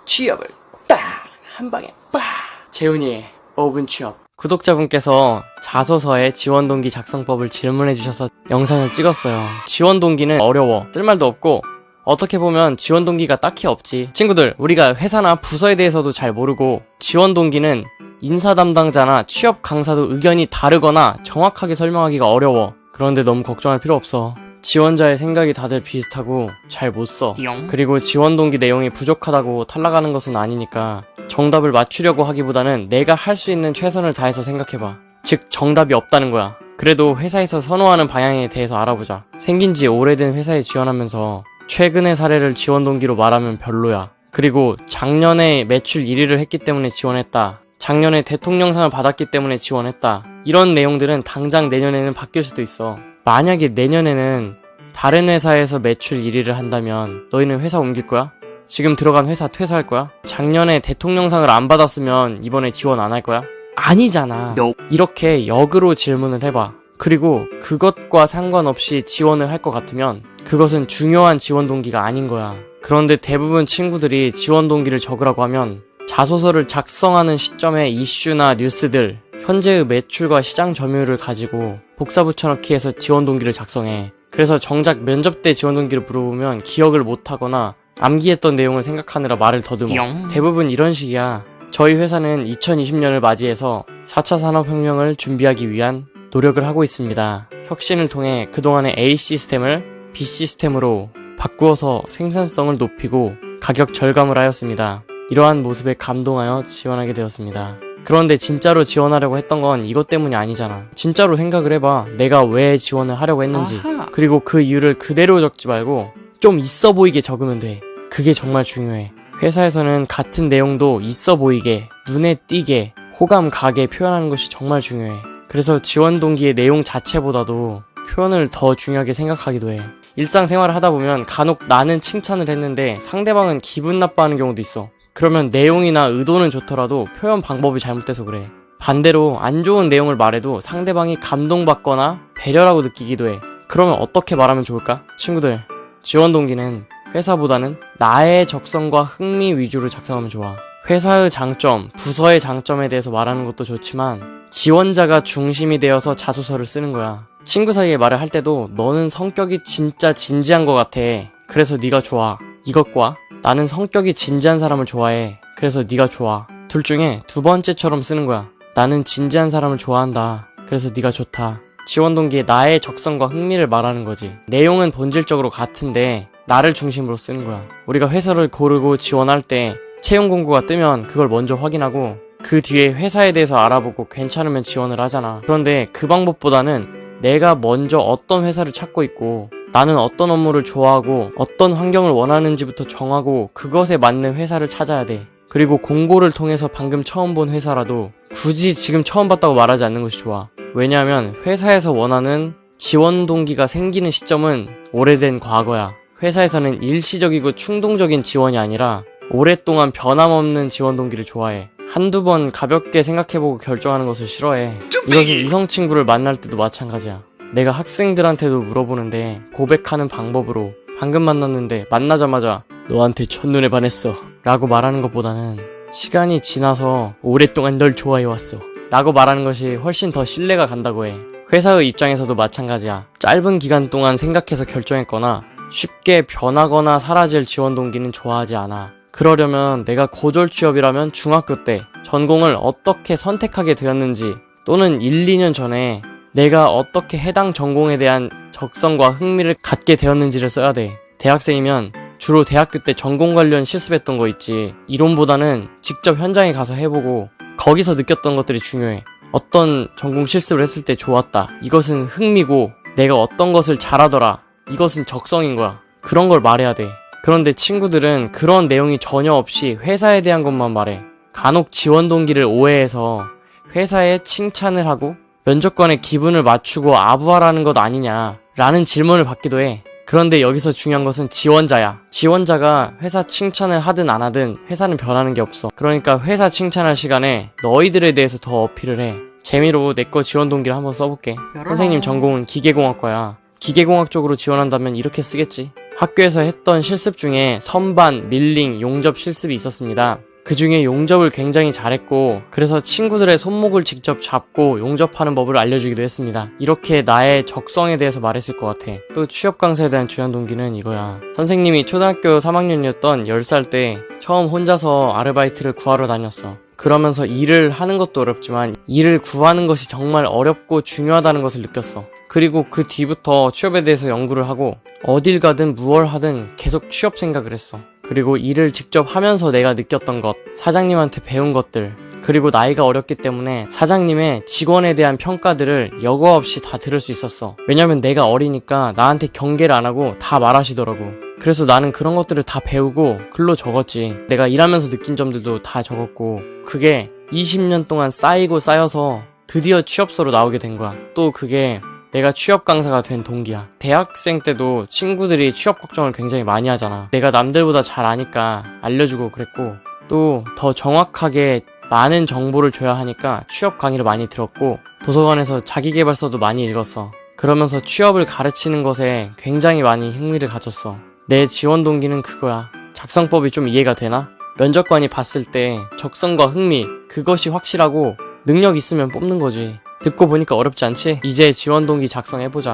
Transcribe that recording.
취업을 딱 한 방에 빡. 재훈이의 5분 취업. 구독자분께서 자소서에 지원동기 작성법을 질문해주셔서 영상을 찍었어요. 지원동기는 어려워, 쓸말도 없고 어떻게 보면 지원동기가 딱히 없지. 친구들, 우리가 회사나 부서에 대해서도 잘 모르고 지원동기는 인사 담당자나 취업 강사도 의견이 다르거나 정확하게 설명하기가 어려워. 그런데 너무 걱정할 필요 없어. 지원자의 생각이 다들 비슷하고 잘 못 써. 그리고 지원동기 내용이 부족하다고 탈락하는 것은 아니니까 정답을 맞추려고 하기보다는 내가 할 수 있는 최선을 다해서 생각해봐. 즉, 정답이 없다는 거야. 그래도 회사에서 선호하는 방향에 대해서 알아보자. 생긴 지 오래된 회사에 지원하면서 최근의 사례를 지원동기로 말하면 별로야. 그리고 작년에 매출 1위를 했기 때문에 지원했다. 작년에 대통령상을 받았기 때문에 지원했다. 이런 내용들은 당장 내년에는 바뀔 수도 있어. 만약에 내년에는 다른 회사에서 매출 1위를 한다면 너희는 회사 옮길 거야? 지금 들어간 회사 퇴사할 거야? 작년에 대통령상을 안 받았으면 이번에 지원 안 할 거야? 아니잖아. 이렇게 역으로 질문을 해봐. 그리고 그것과 상관없이 지원을 할 것 같으면 그것은 중요한 지원 동기가 아닌 거야. 그런데 대부분 친구들이 지원 동기를 적으라고 하면 자소서를 작성하는 시점에 이슈나 뉴스들, 현재의 매출과 시장 점유율을 가지고 복사 붙여넣기 해서 지원 동기를 작성해. 그래서 정작 면접 때 지원 동기를 물어보면 기억을 못하거나 암기했던 내용을 생각하느라 말을 더듬어. 대부분 이런 식이야. 저희 회사는 2020년을 맞이해서 4차 산업혁명을 준비하기 위한 노력을 하고 있습니다. 혁신을 통해 그동안의 A 시스템을 B 시스템으로 바꾸어서 생산성을 높이고 가격 절감을 하였습니다. 이러한 모습에 감동하여 지원하게 되었습니다. 그런데 진짜로 지원하려고 했던 건 이것 때문이 아니잖아. 진짜로 생각을 해봐. 내가 왜 지원을 하려고 했는지. 그리고 그 이유를 그대로 적지 말고 좀 있어 보이게 적으면 돼. 그게 정말 중요해. 회사에서는 같은 내용도 있어 보이게, 눈에 띄게, 호감 가게 표현하는 것이 정말 중요해. 그래서 지원 동기의 내용 자체보다도 표현을 더 중요하게 생각하기도 해. 일상생활을 하다 보면 간혹 나는 칭찬을 했는데 상대방은 기분 나빠하는 경우도 있어. 그러면 내용이나 의도는 좋더라도 표현 방법이 잘못돼서 그래. 반대로 안 좋은 내용을 말해도 상대방이 감동받거나 배려라고 느끼기도 해. 그러면 어떻게 말하면 좋을까? 친구들, 지원 동기는 회사보다는 나의 적성과 흥미 위주로 작성하면 좋아. 회사의 장점, 부서의 장점에 대해서 말하는 것도 좋지만 지원자가 중심이 되어서 자소서를 쓰는 거야. 친구 사이에 말을 할 때도 너는 성격이 진짜 진지한 것 같아. 그래서 네가 좋아. 이것과 나는 성격이 진지한 사람을 좋아해. 그래서 네가 좋아. 둘 중에 두 번째처럼 쓰는 거야. 나는 진지한 사람을 좋아한다. 그래서 네가 좋다. 지원 동기에 나의 적성과 흥미를 말하는 거지. 내용은 본질적으로 같은데 나를 중심으로 쓰는 거야. 우리가 회사를 고르고 지원할 때 채용 공고가 뜨면 그걸 먼저 확인하고 그 뒤에 회사에 대해서 알아보고 괜찮으면 지원을 하잖아. 그런데 그 방법보다는 내가 먼저 어떤 회사를 찾고 있고 나는 어떤 업무를 좋아하고 어떤 환경을 원하는지부터 정하고 그것에 맞는 회사를 찾아야 돼. 그리고 공고를 통해서 방금 처음 본 회사라도 굳이 지금 처음 봤다고 말하지 않는 것이 좋아. 왜냐하면 회사에서 원하는 지원 동기가 생기는 시점은 오래된 과거야. 회사에서는 일시적이고 충동적인 지원이 아니라 오랫동안 변함없는 지원 동기를 좋아해. 한두 번 가볍게 생각해보고 결정하는 것을 싫어해. 이것은 이성 친구를 만날 때도 마찬가지야. 내가 학생들한테도 물어보는데 고백하는 방법으로 방금 만났는데 만나자마자 너한테 첫눈에 반했어 라고 말하는 것보다는 시간이 지나서 오랫동안 널 좋아해왔어 라고 말하는 것이 훨씬 더 신뢰가 간다고 해. 회사의 입장에서도 마찬가지야. 짧은 기간 동안 생각해서 결정했거나 쉽게 변하거나 사라질 지원 동기는 좋아하지 않아. 그러려면 내가 고졸 취업이라면 중학교 때 전공을 어떻게 선택하게 되었는지 또는 1, 2년 전에 내가 어떻게 해당 전공에 대한 적성과 흥미를 갖게 되었는지를 써야 돼. 대학생이면 주로 대학교 때 전공 관련 실습했던 거 있지. 이론보다는 직접 현장에 가서 해보고 거기서 느꼈던 것들이 중요해. 어떤 전공 실습을 했을 때 좋았다. 이것은 흥미고 내가 어떤 것을 잘하더라. 이것은 적성인 거야. 그런 걸 말해야 돼. 그런데 친구들은 그런 내용이 전혀 없이 회사에 대한 것만 말해. 간혹 지원 동기를 오해해서 회사에 칭찬을 하고 면접관의 기분을 맞추고 아부하라는 것 아니냐 라는 질문을 받기도 해. 그런데 여기서 중요한 것은 지원자야. 지원자가 회사 칭찬을 하든 안 하든 회사는 변하는 게 없어. 그러니까 회사 칭찬할 시간에 너희들에 대해서 더 어필을 해. 재미로 내 거 지원 동기를 한번 써볼게. 선생님 전공은 기계공학과야. 기계공학 쪽으로 지원한다면 이렇게 쓰겠지. 학교에서 했던 실습 중에 선반, 밀링, 용접 실습이 있었습니다. 그 중에 용접을 굉장히 잘했고 그래서 친구들의 손목을 직접 잡고 용접하는 법을 알려주기도 했습니다. 이렇게 나의 적성에 대해서 말했을 것 같아. 또 취업 강사에 대한 주연 동기는 이거야. 선생님이 초등학교 3학년이었던 10살 때 처음 혼자서 아르바이트를 구하러 다녔어. 그러면서 일을 하는 것도 어렵지만 일을 구하는 것이 정말 어렵고 중요하다는 것을 느꼈어. 그리고 그 뒤부터 취업에 대해서 연구를 하고 어딜 가든 무얼 하든 계속 취업 생각을 했어. 그리고 일을 직접 하면서 내가 느꼈던 것, 사장님한테 배운 것들, 그리고 나이가 어렸기 때문에 사장님의 직원에 대한 평가들을 여과 없이 다 들을 수 있었어. 왜냐면 내가 어리니까 나한테 경계를 안 하고 다 말하시더라고. 그래서 나는 그런 것들을 다 배우고 글로 적었지. 내가 일하면서 느낀 점들도 다 적었고 그게 20년 동안 쌓이고 쌓여서 드디어 취업서로 나오게 된 거야. 또 그게 내가 취업 강사가 된 동기야. 대학생 때도 친구들이 취업 걱정을 굉장히 많이 하잖아. 내가 남들보다 잘 아니까 알려주고 그랬고 또 더 정확하게 많은 정보를 줘야 하니까 취업 강의를 많이 들었고 도서관에서 자기계발서도 많이 읽었어. 그러면서 취업을 가르치는 것에 굉장히 많이 흥미를 가졌어. 내 지원 동기는 그거야. 작성법이 좀 이해가 되나? 면접관이 봤을 때 적성과 흥미, 그것이 확실하고 능력 있으면 뽑는 거지. 듣고 보니까 어렵지 않지? 이제 지원 동기 작성해보자.